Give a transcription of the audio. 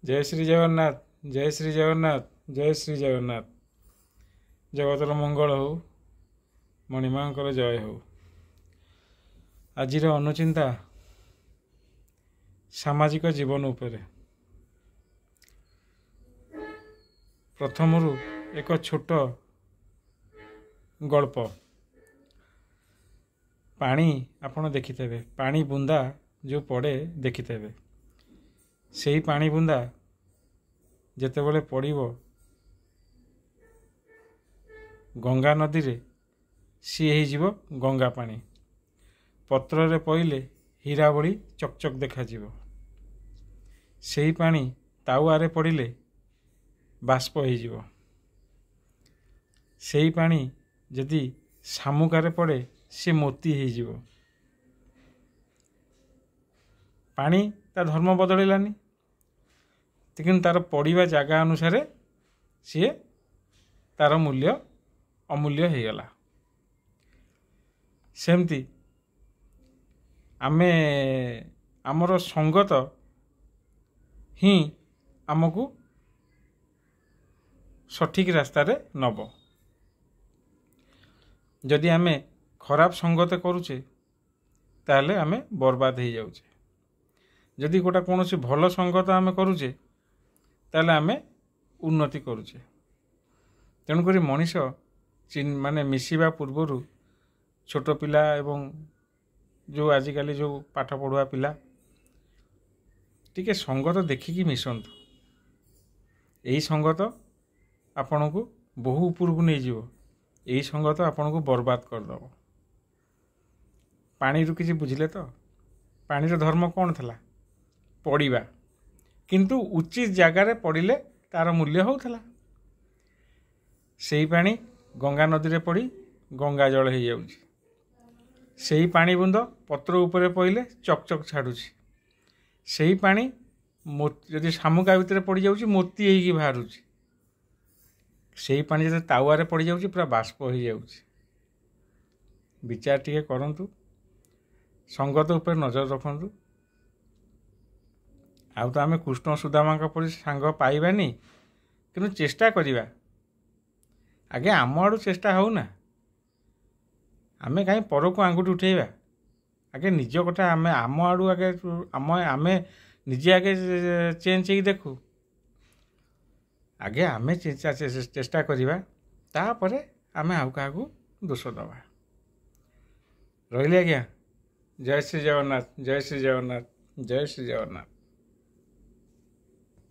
जय श्री जगन्नाथ जय श्री जगन्नाथ जय श्री जगन्नाथ। जगतर मंगल हो, मणिमांकर जय हो। आजिर अनुचिंता सामाजिक जीवन उपरे। प्रथमरु एक छोट गल्प। पानी आपण देखिथे, पानी बुंदा जो पड़े देखिथे, से ही पानी बुंदा जेतेबेले पड़िबो गंगा नदी रे सी ही जीवो गंगा पानी। पत्र रे पइले हीरा भली चकचक देखा जीवो। सेही पानी ताउआरे पड़िले बाष्प हो जीवो। सेही पानी जदि शामुकारे पड़े सी मोती हो जीवो। पानी ता धर्म बदलानी, लेकिन तार पड़िबा जगह अनुसार सी तार मूल्य अमूल्य हो गला। सेमती आमे आमर संगत ही आमको सठिक रास्ता रे नब। जदि आमे खराब संगत करुचे ताहले आमे बर्बाद हो जाउचे। जदि गोटा कौन सी भल संगत आमे करुचे ताहले आमे उन्नति करुचे। तेणुक मनीष माने मिसिबा पूर्वर छोट पिला एवं जो आजिकल जो पाठ पढ़ुआ पिला टिके संगत देखिकी मिसंतु। यही संगत आपण को बहु ऊपर को नहीं जीवो। यही संगत आपण को बर्बाद करदब। पानी रु किसी बुझिले तो पानी रो धर्म कौन थला? पड़िबा, किंतु उचित जगार पड़िले तार मूल्य होउथला। सेही पानी गंगा नदी रे पड़ी गंगा जल हो जाउछि। सेही पानी बुंद पत्र उपरे पइले चकचक छाड़ुछि। सेही पानी जदि शामुका भितर पड़ जाउछि मोती होइकी बाहरुछि। सेही पानी जदि ताउआरे पड़ जाउछि पूरा बाष्प हो जाउछि। विचार टिके करंतु, संगत उपर नजर रखंतु। आउ तो आमे कृष्ण सुदामा परि सांग पाइबानी, किंतु चेष्टा करिबा। आगे आम आड़ू चेष्टा हो ना, आमे कहीं पर को आंगुठी उठेबा। आगे निज कथा आमे आम आड़ू आगे आमे निजे आगे चेंज ही देखू। आगे आमे चेष्टा करिबा, तापरे आमे आउ का दोष दबा। रहिले आज्ञा। जय श्री जगन्नाथ जय श्री जगन्नाथ जय श्री जगन्नाथ।